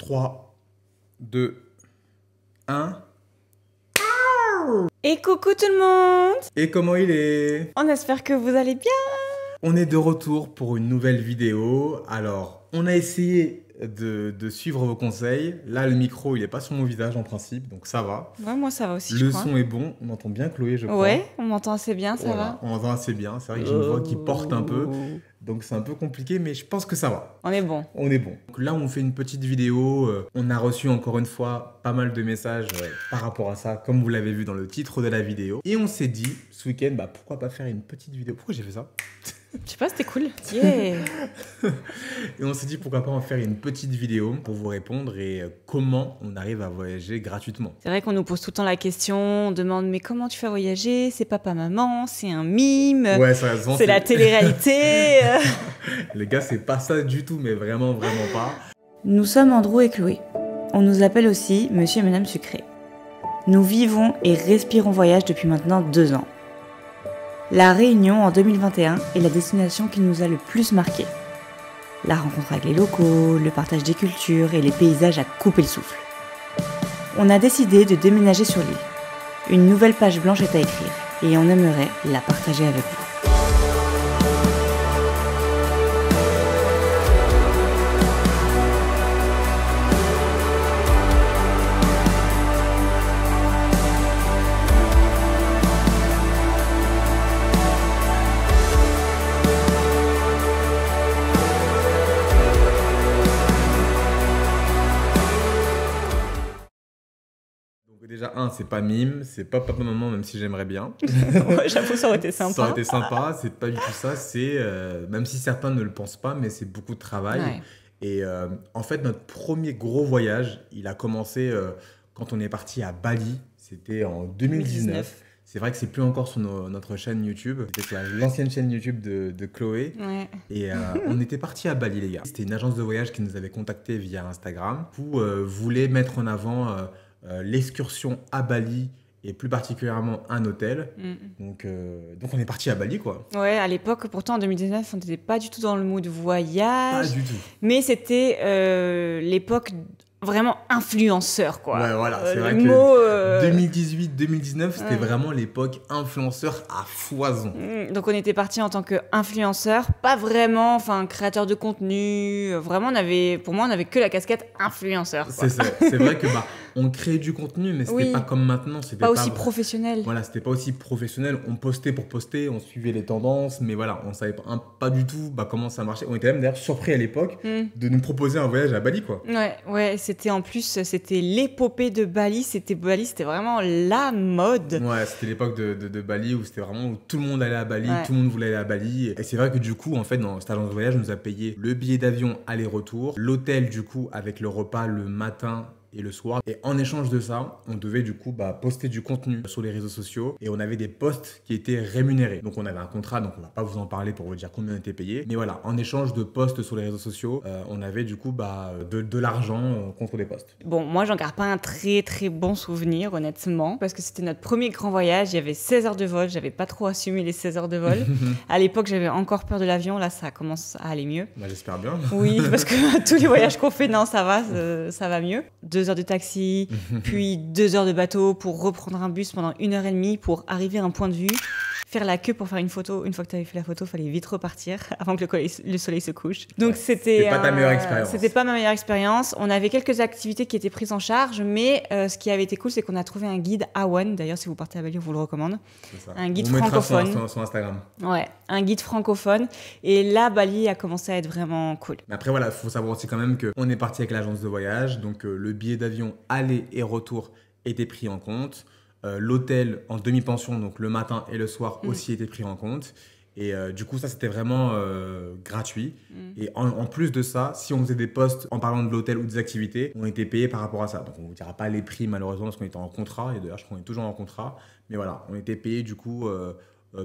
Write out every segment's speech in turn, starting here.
3, 2, 1. Et coucou tout le monde! Et comment il est? On espère que vous allez bien! On est de retour pour une nouvelle vidéo. Alors, on a essayé de suivre vos conseils. Là, le micro, il n'est pas sur mon visage en principe, donc ça va. Ouais, moi ça va aussi, Le je crois. son est bon. On entend bien Chloé, je crois. Ouais, on m'entend assez bien, ça Voilà, va. on entend assez bien. C'est vrai que j'ai une voix qui porte un peu. Donc c'est un peu compliqué, mais je pense que ça va. On est bon. On est bon. Donc là, on fait une petite vidéo. On a reçu encore une fois pas mal de messages par rapport à ça, comme vous l'avez vu dans le titre de la vidéo. Et on s'est dit, ce week-end, bah, pourquoi pas faire une petite vidéo? Pourquoi j'ai fait ça? Je sais pas, c'était cool. Yeah! Et on s'est dit, pourquoi pas en faire une petite vidéo pour vous répondre et comment on arrive à voyager gratuitement. C'est vrai qu'on nous pose tout le temps la question, on demande mais comment tu fais voyager? C'est papa-maman? C'est un mime? Ouais, ça raison. C'est la télé-réalité? Les gars, c'est pas ça du tout, mais vraiment, vraiment pas. Nous sommes Andrew et Chloé. On nous appelle aussi Monsieur et Madame Sucré. Nous vivons et respirons voyage depuis maintenant 2 ans. La Réunion en 2021 est la destination qui nous a le plus marqué. La rencontre avec les locaux, le partage des cultures et les paysages à couper le souffle. On a décidé de déménager sur l'île. Une nouvelle page blanche est à écrire et on aimerait la partager avec vous. Déjà, c'est pas mime, c'est pas papa-maman, même si j'aimerais bien. Ouais, j'avoue, ça aurait été sympa. Ça aurait été sympa, c'est pas du tout ça. C'est, même si certains ne le pensent pas, mais c'est beaucoup de travail. Ouais. Et en fait, notre premier gros voyage, il a commencé quand on est parti à Bali. C'était en 2019. C'est vrai que c'est plus encore sur notre chaîne YouTube. C'était l'ancienne chaîne YouTube de Chloé. Ouais. Et on était parti à Bali, les gars. C'était une agence de voyage qui nous avait contactés via Instagram pour voulait mettre en avant l'excursion à Bali et plus particulièrement un hôtel. Donc on est parti à Bali, quoi. Ouais, à l'époque, pourtant en 2019, on n'était pas du tout dans le mood voyage. Pas du tout. Mais c'était l'époque vraiment influenceur, quoi. Ouais, voilà, c'est vrai le que mot, 2018-2019, c'était vraiment l'époque influenceur à foison. Donc on était parti en tant qu'influenceur, pas vraiment, enfin créateur de contenu. Vraiment, pour moi, on avait que la casquette influenceur, quoi. C'est ça. C'est vrai que on créait du contenu, mais c'était Oui. pas comme maintenant. C'était Pas aussi professionnel. Voilà, c'était pas aussi professionnel. On postait pour poster, on suivait les tendances, mais voilà, on savait pas du tout comment ça marchait. On était même d'ailleurs surpris à l'époque de nous proposer un voyage à Bali, quoi. Ouais, c'était en plus, c'était l'épopée de Bali. C'était vraiment la mode. Ouais, c'était l'époque de Bali où c'était vraiment où tout le monde allait à Bali, Ouais. tout le monde voulait aller à Bali. Et c'est vrai que du coup, en fait, dans cette agence de voyage, on nous a payé le billet d'avion aller-retour, l'hôtel du coup avec le repas le matin et le soir. Et en échange de ça, on devait du coup poster du contenu sur les réseaux sociaux et on avait des posts qui étaient rémunérés. Donc on avait un contrat, donc on va pas vous en parler pour vous dire combien on était payé. Mais voilà, en échange de posts sur les réseaux sociaux, on avait du coup de l'argent contre des posts. Bon, moi, j'en garde pas un très très bon souvenir, honnêtement, parce que c'était notre premier grand voyage. Il y avait 16 heures de vol. J'avais pas trop assumé les 16 heures de vol. À l'époque, j'avais encore peur de l'avion. Là, ça commence à aller mieux. Bah, j'espère bien. Oui, parce que tous les voyages qu'on fait, non, ça va mieux. 2 heures de taxi, puis 2 heures de bateau pour reprendre un bus pendant 1h30 pour arriver à un point de vue. Faire la queue pour faire une photo. Une fois que tu avais fait la photo, il fallait vite repartir avant que le soleil se couche. Donc C'était pas ta meilleure expérience. C'était pas ma meilleure expérience. On avait quelques activités qui étaient prises en charge, mais ce qui avait été cool, c'est qu'on a trouvé un guide Awan. D'ailleurs, si vous partez à Bali, on vous le recommande. C'est ça. Un guide on francophone. Mettra sur Instagram. Ouais, un guide francophone. Et là, Bali a commencé à être vraiment cool. Mais après, voilà, il faut savoir aussi quand même qu'on est parti avec l'agence de voyage. Donc, le billet d'avion aller et retour était pris en compte. L'hôtel en demi-pension, donc le matin et le soir, aussi était pris en compte. Et du coup, ça, c'était vraiment gratuit. Et en plus de ça, si on faisait des posts en parlant de l'hôtel ou des activités, on était payé par rapport à ça. Donc, on ne vous dira pas les prix, malheureusement, parce qu'on était en contrat. Et d'ailleurs, je crois qu'on est toujours en contrat. Mais voilà, on était payé du coup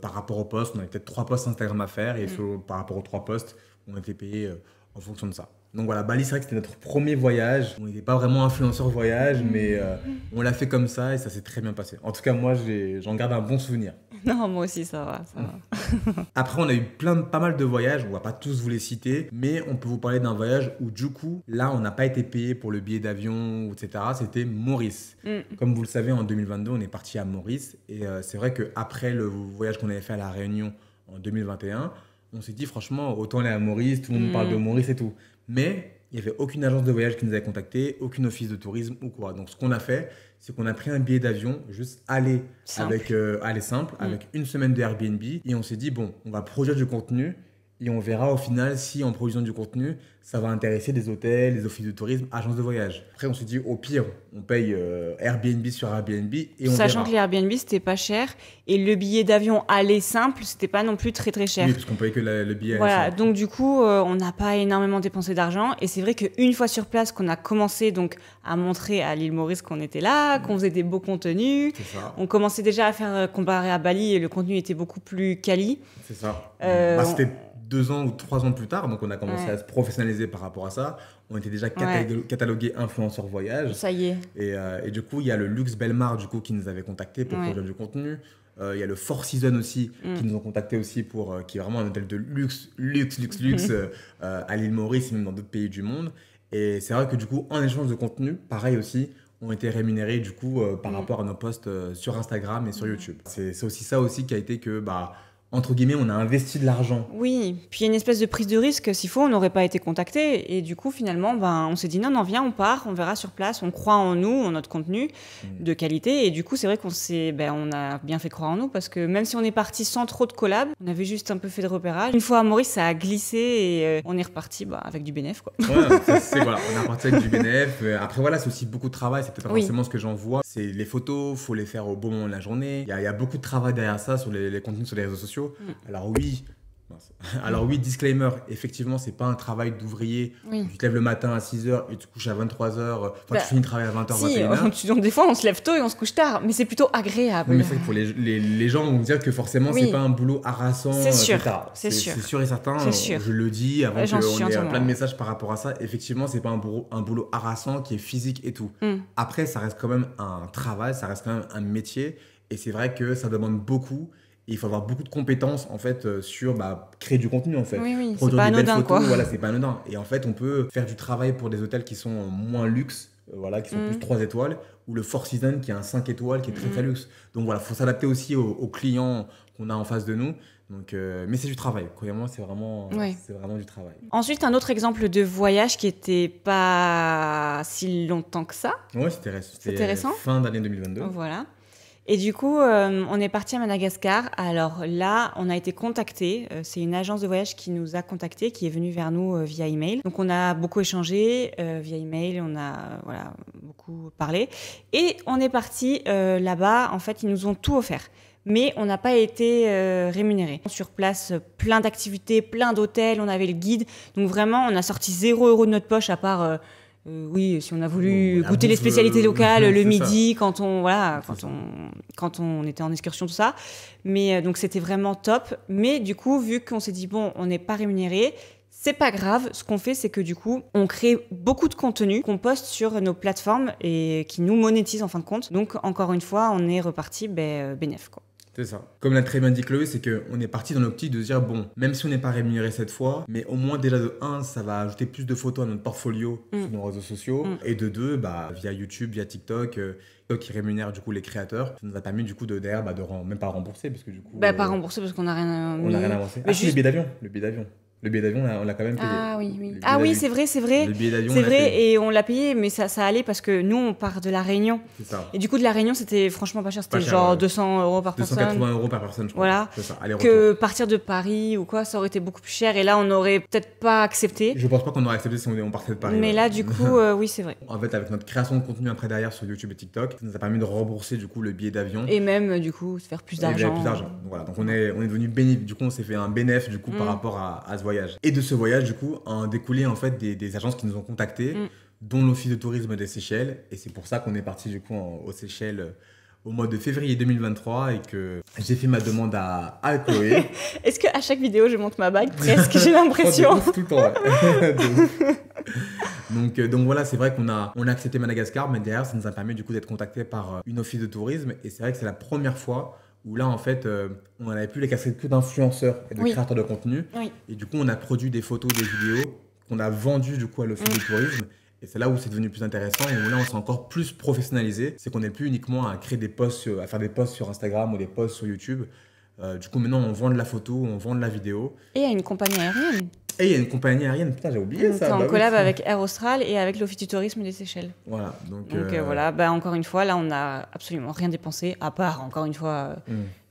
par rapport aux posts. On avait peut-être 3 posts Instagram à faire. Et par rapport aux 3 posts, on était payé en fonction de ça. Donc voilà, Bali, c'est vrai que c'était notre premier voyage. On n'était pas vraiment influenceur voyage, mais on l'a fait comme ça et ça s'est très bien passé. En tout cas, moi, j'en garde un bon souvenir. Non, moi aussi, ça va. Après, on a eu pas mal de voyages, on va pas tous vous les citer, mais on peut vous parler d'un voyage où du coup, là, on n'a pas été payé pour le billet d'avion, etc. C'était Maurice. Comme vous le savez, en 2022, on est parti à Maurice. Et c'est vrai qu'après le voyage qu'on avait fait à La Réunion en 2021, on s'est dit, franchement, autant aller à Maurice, tout le monde parle de Maurice et tout. Mais il n'y avait aucune agence de voyage qui nous avait contacté, aucun office de tourisme ou quoi. Donc, ce qu'on a fait, c'est qu'on a pris un billet d'avion, juste aller simple, avec une semaine de Airbnb. Et on s'est dit, bon, on va produire du contenu et on verra au final si en produisant du contenu, ça va intéresser des hôtels, les offices de tourisme, agences de voyage. Après, on s'est dit, au pire, on paye Airbnb sur Airbnb et on Sachant verra. que les Airbnb, c'était pas cher. Et le billet d'avion aller simple, c'était pas non plus très très cher. Oui, parce qu'on payait que le billet. Voilà, donc du coup, on n'a pas énormément dépensé d'argent. Et c'est vrai qu'une fois sur place, qu'on a commencé donc à montrer à l'île Maurice qu'on était là, qu'on faisait des beaux contenus. C'est ça. On commençait déjà à faire comparer à Bali et le contenu était beaucoup plus quali. C'est ça. C'était 2 ans ou 3 ans plus tard, donc on a commencé à se professionnaliser par rapport à ça. On était déjà catalogué influenceur voyage. Ça y est. Et du coup, il y a le Luxe Belmar du coup, qui nous avait contacté pour produire du contenu. Il y a le Four Seasons aussi qui nous ont contacté aussi pour qui est vraiment un hôtel de luxe à l'île Maurice et même dans d'autres pays du monde. Et c'est vrai que du coup, en échange de contenu, pareil aussi, ont été rémunérés du coup par rapport à nos posts sur Instagram et sur YouTube. C'est aussi ça aussi qui a été que entre guillemets, on a investi de l'argent. Oui, puis il y a une espèce de prise de risque. S'il faut, on n'aurait pas été contacté. Et du coup, finalement, on s'est dit non, viens, on part, on verra sur place. On croit en nous, en notre contenu de qualité. Et du coup, c'est vrai on a bien fait croire en nous parce que même si on est parti sans trop de collab, on avait juste un peu fait de repérage. Une fois à Maurice, ça a glissé et on est reparti avec du bénéf, quoi. Ouais, on est reparti avec du bénéf. Après, voilà, c'est aussi beaucoup de travail. C'est peut-être pas forcément ce que j'en vois. C'est les photos, faut les faire au bon moment de la journée. Il y a beaucoup de travail derrière ça sur les contenus sur les réseaux sociaux. Alors oui, disclaimer, effectivement, c'est pas un travail d'ouvrier. Tu te lèves le matin à 6h et tu te couches à 23h. Tu finis de travailler à 20h, 21h. Donc des fois, on se lève tôt et on se couche tard, mais c'est plutôt agréable. Oui, mais c'est que pour les gens vont dire que forcément, c'est pas un boulot harassant. C'est sûr, c'est sûr et certain. Sûr. Je le dis avant qu'on ait plein de entièrement. messages par rapport à ça. Effectivement, c'est pas un boulot harassant qui est physique et tout. Après, ça reste quand même un travail, ça reste quand même un métier. Et c'est vrai que ça demande beaucoup. Et il faut avoir beaucoup de compétences en fait sur créer du contenu en fait. Oui, produire c'est pas des belles anodin photos, quoi. Voilà, c'est pas anodin. Et en fait, on peut faire du travail pour des hôtels qui sont moins luxe, qui sont plus 3 étoiles, ou le Four Seasons qui est un 5 étoiles qui est très très luxe. Donc voilà, faut s'adapter aussi aux clients qu'on a en face de nous. Donc, mais c'est du travail. Croyez-moi, c'est vraiment du travail. Ensuite, un autre exemple de voyage qui était pas si longtemps que ça. Ouais, c'était récent. Fin d'année 2022. Voilà. Et du coup, on est parti à Madagascar. Alors là, on a été contacté. C'est une agence de voyage qui nous a contactés, qui est venue vers nous via email. Donc on a beaucoup échangé via email, on a beaucoup parlé. Et on est parti là-bas. En fait, ils nous ont tout offert. Mais on n'a pas été rémunérés. Sur place, plein d'activités, plein d'hôtels, on avait le guide. Donc vraiment, on a sorti 0 € de notre poche à part... si on a voulu goûter les spécialités locales le midi, quand on était en excursion, tout ça. Mais donc c'était vraiment top. Mais du coup, vu qu'on s'est dit bon, on n'est pas rémunéré, c'est pas grave. Ce qu'on fait, c'est que du coup, on crée beaucoup de contenu qu'on poste sur nos plateformes et qui nous monétisent en fin de compte. Donc encore une fois, on est reparti bénéf, quoi. C'est ça. Comme l'a très bien dit Chloé, c'est qu'on est parti dans l'optique de se dire, bon, même si on n'est pas rémunéré cette fois, mais au moins déjà de 1, ça va ajouter plus de photos à notre portfolio sur nos réseaux sociaux. Et de 2, via YouTube, via TikTok, qui rémunère du coup les créateurs. Ça nous a permis du coup de même pas rembourser parce que du coup... pas rembourser parce qu'on n'a rien... On n'a rien avancé. Mais juste... le billet d'avion. Le billet d'avion, on l'a quand même payé. Ah oui, c'est vrai. Le billet d'avion, c'est vrai, et on l'a payé, mais ça allait parce que nous, on part de La Réunion. C'est ça. Et du coup, de La Réunion, c'était franchement pas cher. C'était genre 200 € par personne. 280 € par personne, je crois. Voilà. C'est ça, aller-retour. Que partir de Paris ou quoi, ça aurait été beaucoup plus cher. Et là, on n'aurait peut-être pas accepté. Je pense pas qu'on aurait accepté si on partait de Paris. Mais là, du coup, oui, c'est vrai. En fait, avec notre création de contenu après derrière sur YouTube et TikTok, ça nous a permis de rembourser du coup le billet d'avion. Et même, du coup, se faire plus d'argent. Donc voilà, donc on est devenu bénéfice. Du coup, on s'est fait un bénéf du coup par rapport à ce voyage. Et de ce voyage, du coup, a découlé en fait des agences qui nous ont contactés, dont l'Office de tourisme des Seychelles. Et c'est pour ça qu'on est parti du coup aux Seychelles au mois de février 2023 et que j'ai fait ma demande à Chloé. Est-ce qu'à chaque vidéo, je monte ma bague presque, j'ai l'impression. Tout le temps, ouais. Donc voilà, c'est vrai qu'on a accepté Madagascar, mais derrière, ça nous a permis du coup d'être contactés par une office de tourisme. Et c'est vrai que c'est la première fois où là, en fait, on n'avait plus les casquettes que d'influenceurs et de Oui. créateurs de contenu. Oui. Et du coup, on a produit des photos, des vidéos qu'on a vendues du coup à l'Office du tourisme. Et c'est là où c'est devenu plus intéressant et où là, on s'est encore plus professionnalisé. C'est qu'on n'est plus uniquement à créer des posts, à faire des posts sur Instagram ou des posts sur YouTube. Du coup, maintenant, on vend de la photo, on vend de la vidéo. Et il y a une compagnie aérienne. Et il y a une compagnie aérienne, putain, j'ai oublié ça. C'est en Bah oui. collab avec Air Austral et avec l'Office du tourisme des Seychelles. Voilà, donc Voilà, bah, encore une fois, là, on n'a absolument rien dépensé, à part, encore une fois,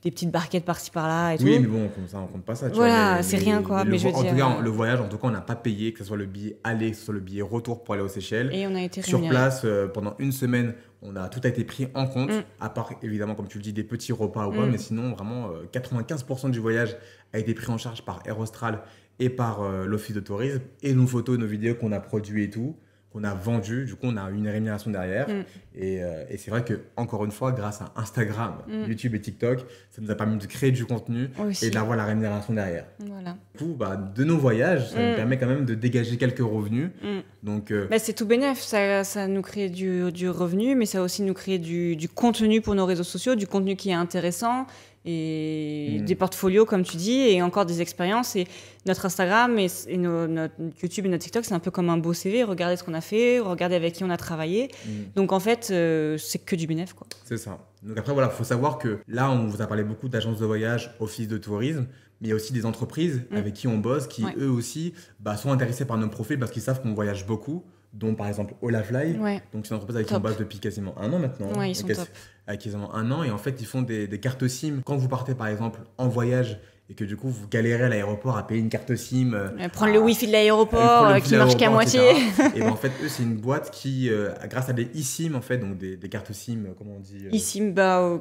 des petites barquettes par-ci par-là et tout. oui, mais bon, comme ça, on compte pas ça. Tu Voilà, vois, c'est rien, quoi, mais je veux en dire, tout cas, le voyage, en tout cas, on n'a pas payé, que ce soit le billet aller, que ce soit le billet retour pour aller aux Seychelles. Et on a été Sur rémunérés. place, pendant une semaine, tout a été pris en compte, à part évidemment, comme tu le dis, des petits repas ou quoi, mais sinon, vraiment, 95% du voyage a été pris en charge par Air Austral et par l'Office de tourisme, et nos photos, nos vidéos qu'on a produites et tout, qu'on a vendues. Du coup, on a une rémunération derrière. Et c'est vrai que, encore une fois, grâce à Instagram, YouTube et TikTok, ça nous a permis de créer du contenu Aussi. et d'avoir la rémunération derrière. Voilà. Du coup, de nos voyages, ça nous permet quand même de dégager quelques revenus. Donc, Bah, c'est tout bénef, ça nous crée du revenu, mais ça aussi nous crée du contenu pour nos réseaux sociaux, du contenu qui est intéressant, et des portfolios, comme tu dis, et encore des expériences. Et notre Instagram et notre YouTube et notre TikTok, c'est un peu comme un beau CV. Regardez ce qu'on a fait, regardez avec qui on a travaillé. Donc en fait, c'est que du bénéf, quoi. c'est ça. Donc après, voilà, il faut savoir que là, on vous a parlé beaucoup d'agences de voyage, office de tourisme, mais il y a aussi des entreprises avec qui on bosse qui, eux aussi, sont intéressés par nos profils parce qu'ils savent qu'on voyage beaucoup, dont par exemple Olafly. Ouais. Donc c'est une entreprise avec qui on bosse depuis quasiment 1 an maintenant. Ouais, ils sont top. Avec quasiment 1 an, et en fait, ils font des cartes SIM. Quand vous partez par exemple en voyage et que du coup vous galérez à l'aéroport à payer une carte SIM, Prendre le wifi de l'aéroport qui marche qu'à moitié. Et ben en fait, eux, c'est une boîte qui, grâce à des eSIM, en fait, donc des cartes SIM, comment on dit eSIM,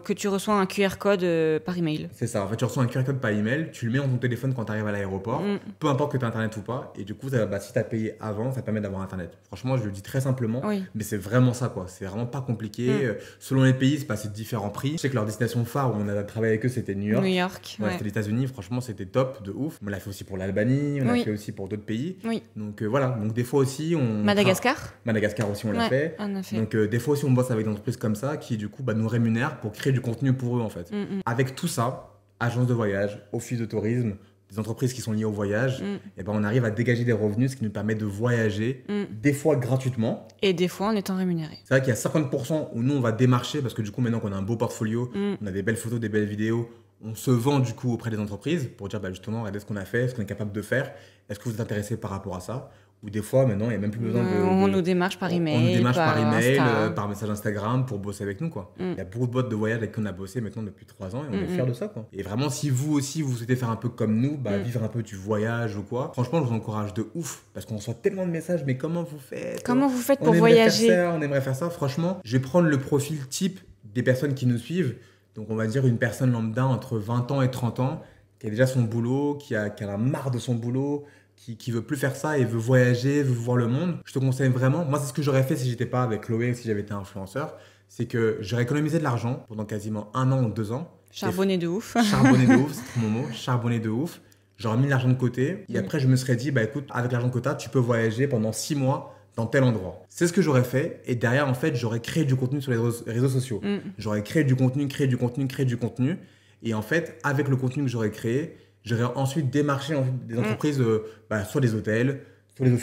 que tu reçois un QR code par email. C'est ça, en fait, tu reçois un QR code par email, tu le mets dans ton téléphone quand tu arrives à l'aéroport, peu importe que tu as internet ou pas, et du coup, si tu as payé avant, ça te permet d'avoir internet. Franchement, je le dis très simplement, mais c'est vraiment ça, quoi. C'est vraiment pas compliqué. Selon les pays, c'est différents prix. Je sais que leur destination phare où on a travaillé avec eux, c'était New York. New York, ouais. C'était les États-Unis, franchement, c'était top, de ouf. On l'a fait aussi pour l'Albanie, on l'a fait aussi pour d'autres pays. Donc voilà, donc des fois aussi, Madagascar aussi, on l'a fait. On a fait. Donc des fois aussi, on bosse avec des entreprises comme ça qui, du coup, nous rémunèrent pour créer du contenu pour eux, en fait. Avec tout ça, agence de voyage, office de tourisme, des entreprises qui sont liées au voyage, et on arrive à dégager des revenus, ce qui nous permet de voyager, des fois gratuitement. Et des fois en étant rémunéré. C'est vrai qu'il y a 50% où nous, on va démarcher, parce que du coup, maintenant qu'on a un beau portfolio, on a des belles photos, des belles vidéos, on se vend du coup auprès des entreprises pour dire justement, regardez ce qu'on a fait, ce qu'on est capable de faire, est-ce que vous êtes intéressé par rapport à ça? Ou des fois, maintenant, il n'y a même plus besoin On nous démarche par email. On nous démarche par email, par message Instagram pour bosser avec nous, quoi. Il y a beaucoup de boîtes de voyage avec qui on a bossé maintenant depuis 3 ans et on est fiers de ça, quoi. Et vraiment, si vous aussi, vous souhaitez faire un peu comme nous, vivre un peu du voyage ou quoi, franchement, je vous encourage de ouf parce qu'on reçoit tellement de messages, mais comment vous faites? Comment vous faites pour voyager? On aimerait faire ça. Franchement, je vais prendre le profil type des personnes qui nous suivent. Donc, on va dire une personne lambda entre 20 ans et 30 ans qui a déjà son boulot, qui a marre de son boulot, qui veut plus faire ça et veut voyager, veut voir le monde. Je te conseille vraiment, moi c'est ce que j'aurais fait si j'étais pas avec Chloé, si j'avais été influenceur, c'est que j'aurais économisé de l'argent pendant quasiment 1 an ou 2 ans. Charbonné de ouf. Charbonné de ouf, c'est mon mot, charbonné de ouf. J'aurais mis l'argent de côté et après je me serais dit, écoute, avec l'argent que tu as, tu peux voyager pendant 6 mois dans tel endroit. C'est ce que j'aurais fait et derrière en fait j'aurais créé du contenu sur les réseaux sociaux. J'aurais créé du contenu et en fait avec le contenu que j'aurais créé, j'aurais ensuite démarché des entreprises, soit des hôtels, soit les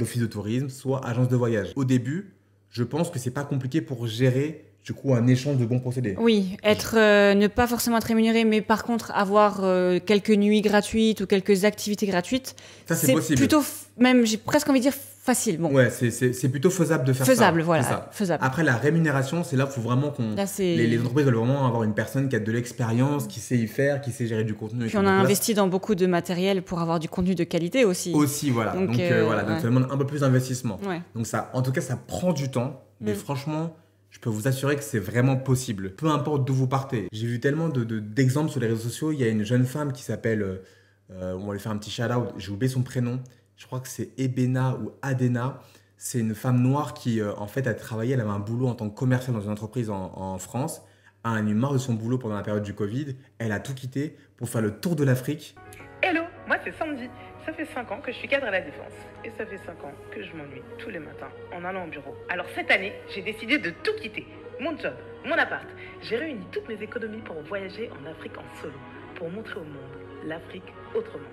offices de tourisme, soit agences de voyage. Au début, je pense que c'est pas compliqué pour gérer du coup un échange de bons procédés. Oui, ne pas forcément être rémunéré, mais par contre avoir quelques nuits gratuites ou quelques activités gratuites. Ça c'est possible. Plutôt, même j'ai presque envie de dire facile. Bon. Ouais, c'est plutôt faisable de faire faisable, ça. Voilà, faisable. Après la rémunération, c'est là qu'il faut vraiment les entreprises veulent vraiment avoir une personne qui a de l'expérience, qui sait y faire, qui sait gérer du contenu. Puis on a investi dans beaucoup de matériel pour avoir du contenu de qualité aussi. Aussi, voilà. Donc ça demande un peu plus d'investissement. Ouais. Donc ça, en tout cas, ça prend du temps, mais franchement, je peux vous assurer que c'est vraiment possible. Peu importe d'où vous partez. J'ai vu tellement d'exemples sur les réseaux sociaux. Il y a une jeune femme qui s'appelle, on va lui faire un petit shout-out, j'ai oublié son prénom. Je crois que c'est Ebena ou Adena. C'est une femme noire qui, en fait, a travaillé. Elle avait un boulot en tant que commerciale dans une entreprise en France. Elle a eu marre de son boulot pendant la période du Covid. Elle a tout quitté pour faire le tour de l'Afrique. Hello, moi c'est Sandy. Ça fait 5 ans que je suis cadre à la Défense. Et ça fait 5 ans que je m'ennuie tous les matins en allant au bureau. Alors cette année, j'ai décidé de tout quitter. mon job, mon appart. J'ai réuni toutes mes économies pour voyager en Afrique en solo, pour montrer au monde l'Afrique autrement.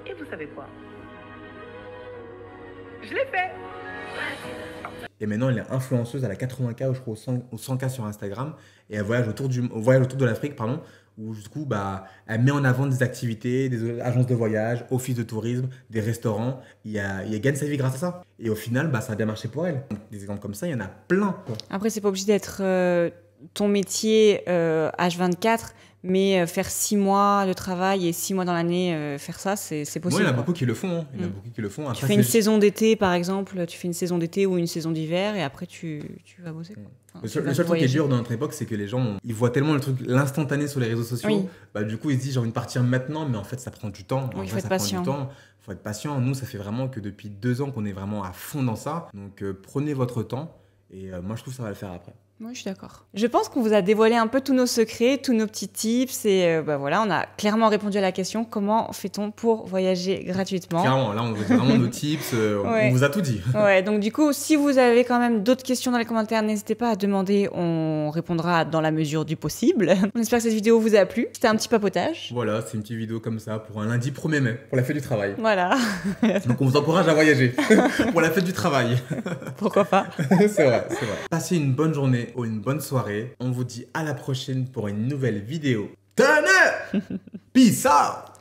Et vous savez quoi? Je l'ai fait. Et maintenant, elle est influenceuse, elle a 80K, je crois, ou 100K sur Instagram. Et elle voyage autour de l'Afrique, pardon, où du coup, bah, elle met en avant des activités, des agences de voyage, offices de tourisme, des restaurants. Elle gagne sa vie grâce à ça. Et au final, bah, ça a bien marché pour elle. Des exemples comme ça, il y en a plein. Après, c'est pas obligé d'être ton métier H24, mais faire 6 mois de travail et 6 mois dans l'année, faire ça, c'est possible. Moi, il y en a beaucoup qui le font. Hein. Il y en a beaucoup qui le font. Après, tu fais une saison d'été, par exemple, tu fais une saison d'été ou une saison d'hiver, et après, tu vas bosser. Quoi. Enfin, le seul truc qui est dur dans notre époque, c'est que les gens, ils voient tellement l'instantané sur les réseaux sociaux. Oui. Bah, du coup, ils se disent, j'ai envie de partir maintenant, mais en fait, ça prend du temps. Oui, il faut être patient. Il faut être patient. Nous, ça fait vraiment que depuis 2 ans qu'on est vraiment à fond dans ça. Donc, prenez votre temps. Et moi, je trouve que ça va le faire après. Moi, je suis d'accord. Je pense qu'on vous a dévoilé un peu tous nos secrets, tous nos petits tips. Et voilà, on a clairement répondu à la question, comment fait-on pour voyager gratuitement? Clairement, là, on vous dit vraiment nos tips. Ouais. On vous a tout dit. Ouais, donc du coup, si vous avez quand même d'autres questions dans les commentaires, n'hésitez pas à demander. On répondra dans la mesure du possible. On espère que cette vidéo vous a plu. C'était un petit papotage. Voilà, c'est une petite vidéo comme ça pour un lundi 1er mai, pour la fête du travail. Voilà. Donc, on vous encourage à voyager pour la fête du travail. Pourquoi pas? C'est vrai. Passez une bonne journée ou une bonne soirée. On vous dit à la prochaine pour une nouvelle vidéo. Tenez! Peace out!